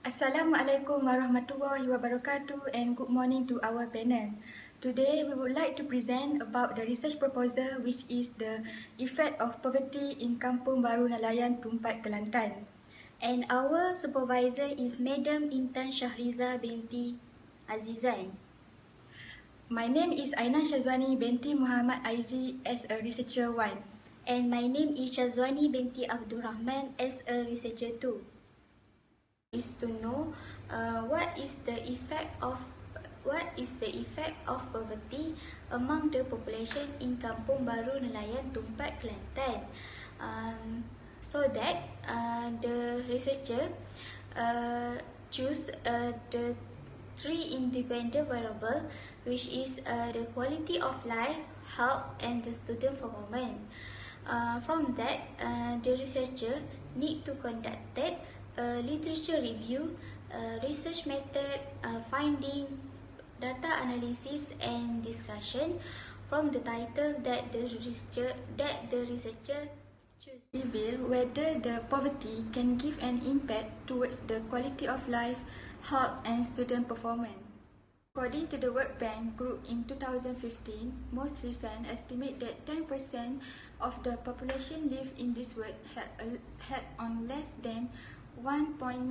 Assalamualaikum warahmatullahi wabarakatuh and good morning to our panel. Today we would like to present about the research proposal which is the effect of poverty in Kampung Baru Nelayan, Tumpat, Kelantan. And our supervisor is Madam Intan Syahriza binti Azizan. My name is Aina Syazwani binti Muhammad Aizi as a researcher 1. And my name is Syazwani Bt Abd Rahman as a researcher 2. Is to know what is the effect of poverty among the population in Kampung Baru Nelayan, Tumpat, Kelantan. So that the researcher choose the three independent variables, which is the quality of life, health, and the student performance. From that, the researcher need to conduct literature review, research method, finding, data analysis, and discussion from the title that the researcher choose. Reveal whether the poverty can give an impact towards the quality of life, health, and student performance. According to the World Bank Group in 2015, most recent estimate that 10% of the population live in this world had on less than $1.90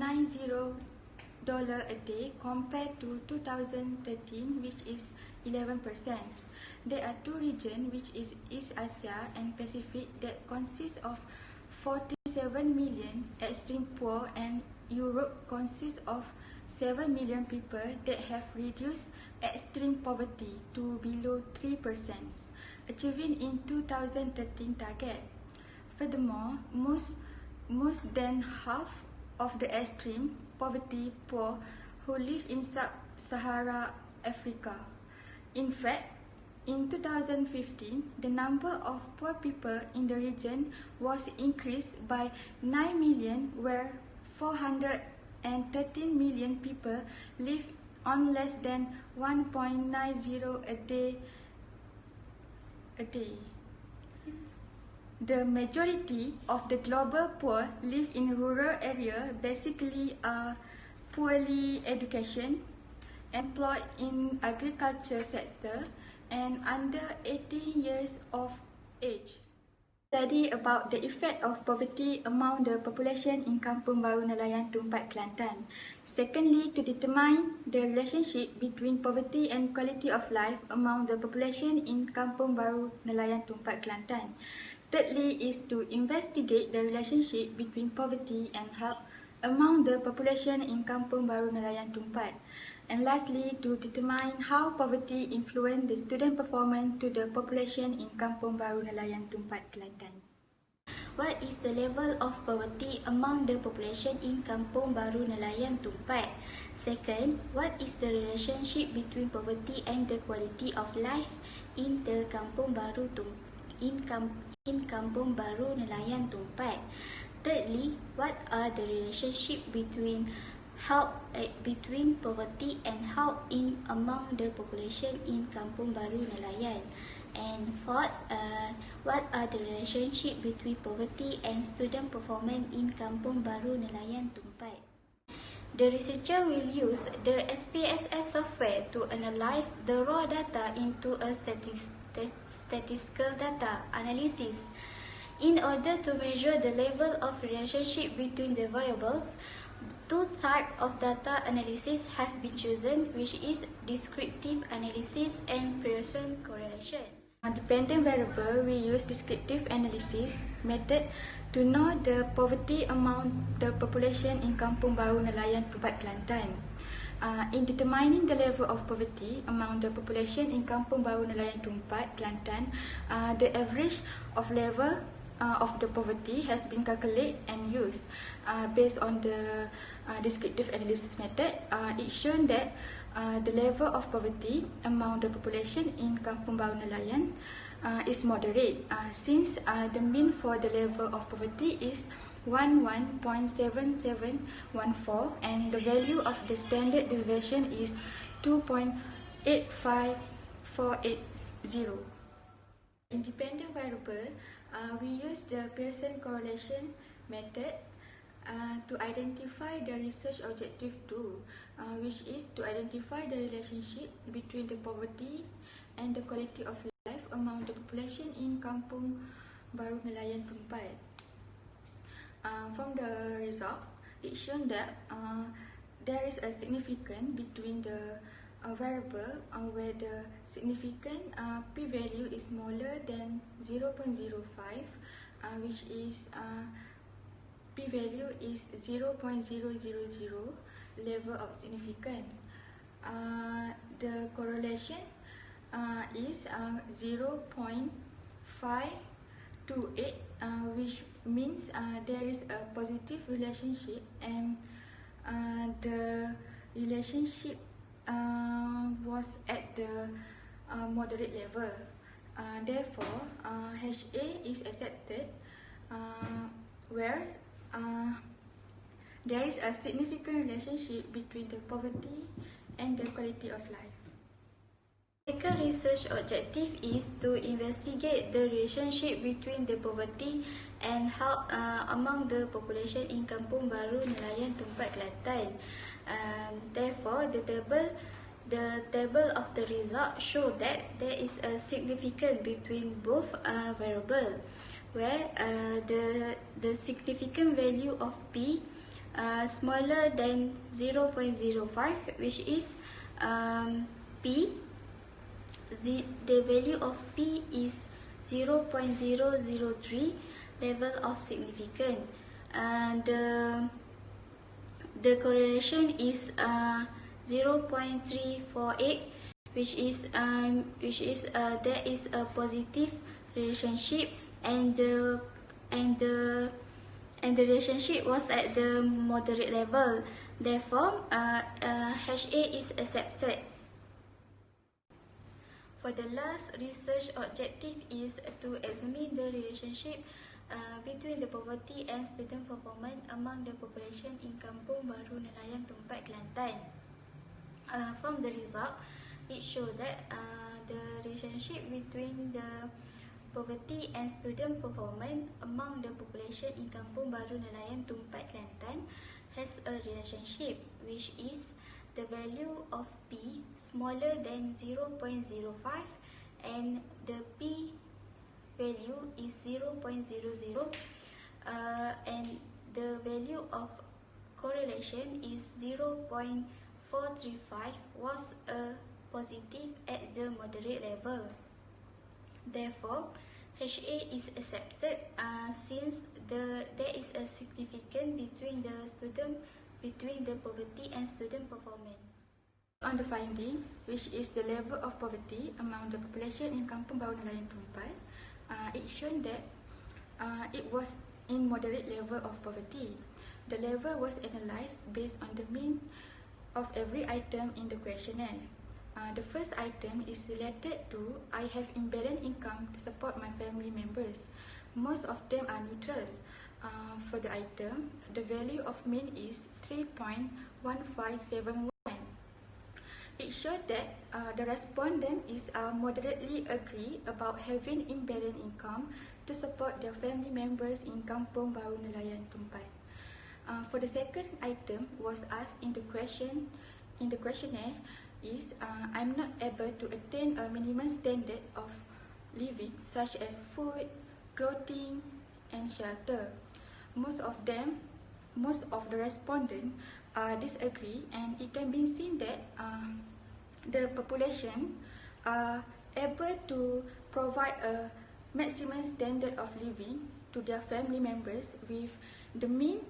a day compared to 2013, which is 11%. There are two regions, which is East Asia and Pacific, that consist of 47 million extreme poor, and Europe consists of 7 million people that have reduced extreme poverty to below 3%, achieving in 2013 target. Furthermore, most than half of the extreme poverty poor who live in sub-Sahara Africa. In fact, in 2015, the number of poor people in the region was increased by 9 million, where 413 million people live on less than 1.90 a day. The majority of the global poor live in rural area, basically are poorly educated, employed in agriculture sector, and under 18 years of age. Study about the effect of poverty among the population in Kampung Baru Nelayan, Tumpat, Kelantan. Secondly, to determine the relationship between poverty and quality of life among the population in Kampung Baru Nelayan, Tumpat, Kelantan. Thirdly is to investigate the relationship between poverty and health among the population in Kampung Baru Nelayan, Tumpat. And lastly, to determine how poverty influence the student performance to the population in Kampung Baru Nelayan, Tumpat, Kelantan. What is the level of poverty among the population in Kampung Baru Nelayan, Tumpat? Second, what is the relationship between poverty and the quality of life in the Kampung Baru Kampung Baru Nelayan, Tumpat? Thirdly, what are the relationship between poverty and health among the population in Kampung Baru Nelayan? And fourth, what are the relationship between poverty and student performance in Kampung Baru Nelayan, Tumpat? The researcher will use the SPSS software to analyze the raw data into a statistical data analysis. In order to measure the level of relationship between the variables, two types of data analysis have been chosen, which is descriptive analysis and Pearson correlation. On dependent variable, we use descriptive analysis method to know the poverty among the population in Kampung Baru Nelayan, Tumpat, Kelantan. In determining the level of poverty among the population in Kampung Baru Nelayan, Tumpat, Kelantan, the average of level of the poverty has been calculated and used. Based on the descriptive analysis method, it shown that the level of poverty among the population in Kampung Baru Nelayan is moderate, since the mean for the level of poverty is 11.7714, and the value of the standard deviation is 2.85480. Independent variable, we use the Pearson correlation method. To identify the research objective 2, which is to identify the relationship between the poverty and the quality of life among the population in Kampung Baru Nelayan Tumpat. From the result, it shown that there is a significance between the variable where the significant p-value is smaller than 0.05, which is p-value is 0.000 level of significance. The correlation is 0.528, which means there is a positive relationship, and the relationship was at the moderate level. Therefore, HA is accepted, whereas there is a significant relationship between the poverty and the quality of life. Second research objective is to investigate the relationship between the poverty and health among the population in Kampung Baru Nelayan Tumpat, Kelantan. Therefore, the table of the result show that there is a significance between both variables, where the significant value of P smaller than 0.05, which is the value of P is 0.003 level of significance. The correlation is 0.348, which is there is a positive relationship, and the relationship was at the moderate level. Therefore, HA is accepted. For the last research objective is to examine the relationship between the poverty and student performance among the population in Kampung Baru Nelayan Tumpat, Kelantan. From the result, it showed that the relationship between the poverty and student performance among the population in Kampung Baru Nelayan Tumpat, Kelantan has a relationship, which is the value of P smaller than 0.05 and the P value is 0.00, and the value of correlation is 0.435, was a positive at the moderate level. Therefore, HA is accepted since there is a significance between the poverty and student performance. On the finding, which is the level of poverty among the population in Kampung Baru Nelayan Tumpat, it shown that it was in moderate level of poverty. The level was analysed based on the mean of every item in the questionnaire. The first item is related to I have imbalanced income to support my family members. Most of them are neutral. For the item, the value of mean is 3.1571. It showed that the respondent is moderately agree about having imbalanced income to support their family members in Kampung Baru Nelayan Tumpat. For the second item was asked in the questionnaire is I'm not able to attain a minimum standard of living such as food, clothing, and shelter. Most of the respondents disagree, and it can be seen that the population are able to provide a maximum standard of living to their family members with the mean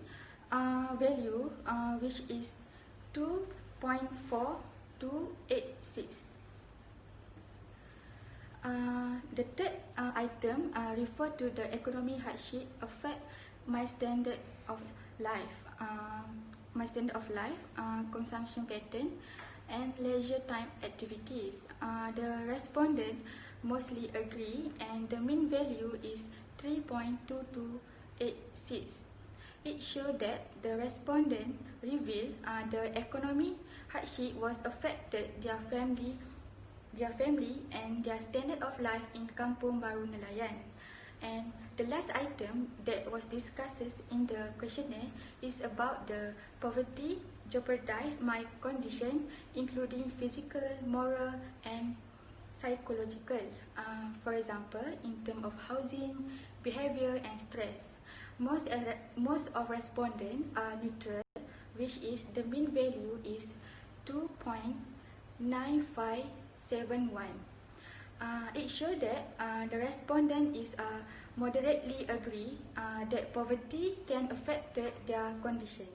value which is 2.4286. The third item refer to the economic hardship affect my standard of life, consumption pattern, and leisure time activities. The respondent mostly agree, and the mean value is 3.2286. It showed that the respondent revealed the economic hardship was affected their family and their standard of life in Kampung Baru Nelayan. And the last item that was discussed in the questionnaire is about the poverty jeopardize my condition, including physical, moral, and psychological. For example, in terms of housing, behavior, and stress. Most of respondents are neutral, which is the mean value is 2.9571. It shows that the respondent is moderately agree that poverty can affect their conditions.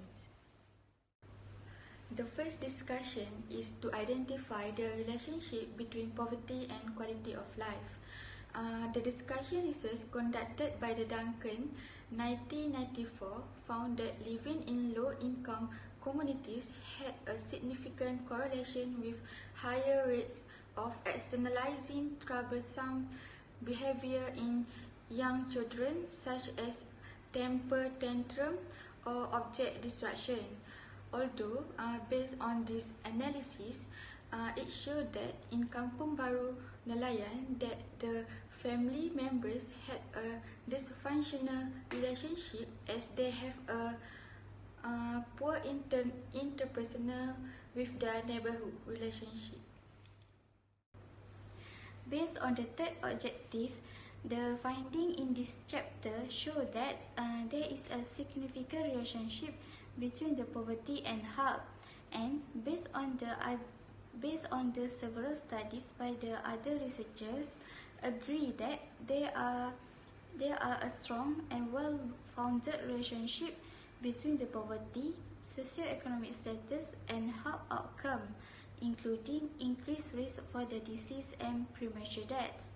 The first discussion is to identify the relationship between poverty and quality of life. The discussion research conducted by the Duncan 1994 found that living in low-income communities had a significant correlation with higher rates of externalizing troublesome behavior in young children, such as temper tantrum or object distraction. Although, based on this analysis, it showed that in Kampung Baru Nelayan that the family members had a dysfunctional relationship as they have a poor interpersonal with their neighborhood relationship. Based on the third objective, the finding in this chapter show that there is a significant relationship between the poverty and health, and based on the several studies by the other researchers, agree that there are a strong and well-founded relationship between the poverty, socioeconomic status, and health outcome, including increased risk for the disease and premature deaths.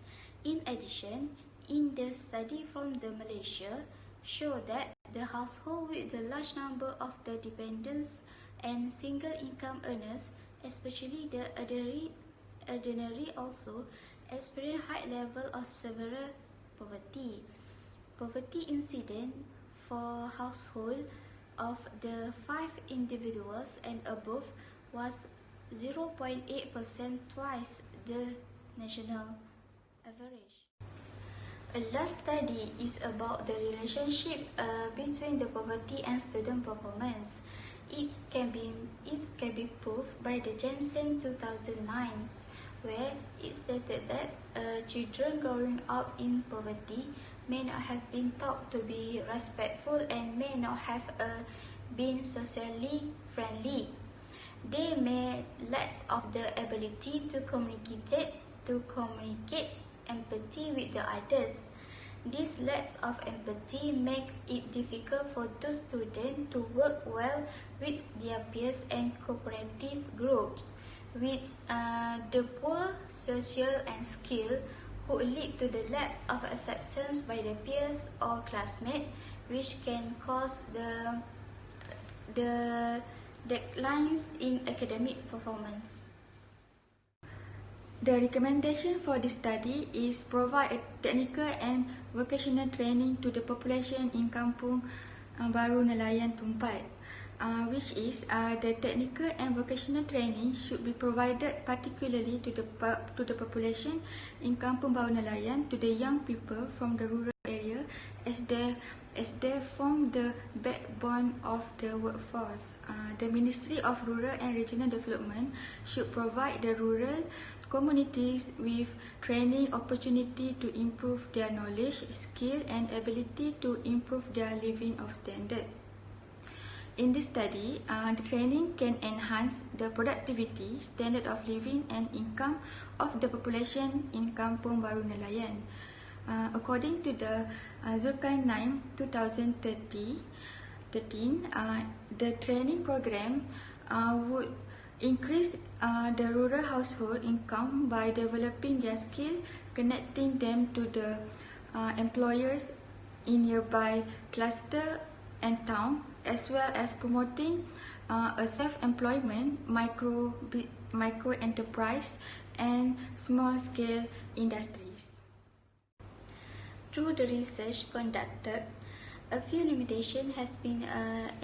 In addition, in the study from the Malaysia, show that the household with the large number of the dependents and single income earners, especially the ordinary, also experience high level of severe poverty. Poverty incidence for household of the 5 individuals and above was 0.8%, twice the national average. A last study is about the relationship between the poverty and student performance. It can be proved by the Jensen 2009, where it stated that children growing up in poverty may not have been taught to be respectful and may not have been socially friendly. They may lack of the ability to communicate empathy with the others. This lack of empathy makes it difficult for those students to work well with their peers and cooperative groups. With the poor social and skill could lead to the lack of acceptance by the peers or classmates, which can cause the declines in academic performance. The recommendation for this study is provide a technical and vocational training to the population in Kampung Baru Nelayan Tumpat, which is the technical and vocational training should be provided particularly to the population in Kampung Baru Nelayan, to the young people from the rural area, as they form the backbone of the workforce. The Ministry of Rural and Regional Development should provide the rural communities with training opportunity to improve their knowledge, skill, and ability to improve their living of standard. In this study, the training can enhance the productivity, standard of living, and income of the population in Kampung Baru Nelayan. According to the Zulkan 9 2013, the training program would increase the rural household income by developing their skill, connecting them to the employers in nearby cluster and town, as well as promoting a self-employment, micro enterprise, and small-scale industries. Through the research conducted, a few limitations has been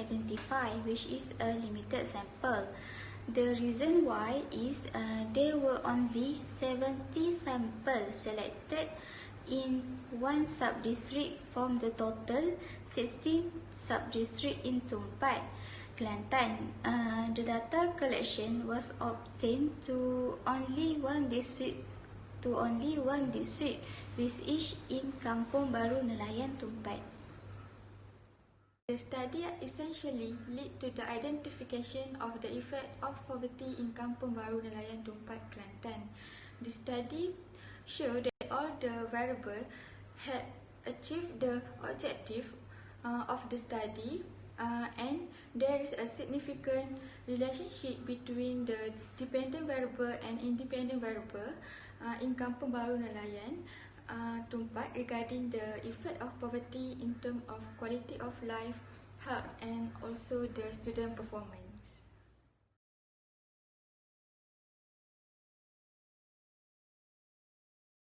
identified, which is a limited sample. The reason why is there were only 70 samples selected in one sub-district from the total 16 sub-district in Tumpat, Kelantan. The data collection was obtained to only one district, which is in Kampung Baru Nelayan, Tumpat. The study essentially led to the identification of the effect of poverty in Kampung Baru Nelayan, Tumpat, Kelantan. The study showed that all the variables had achieved the objective of the study, and there is a significant relationship between the dependent variable and independent variable in Kampung Baru Nelayan, Tumpat, regarding the effect of poverty in terms of quality of life, health, and also the student performance.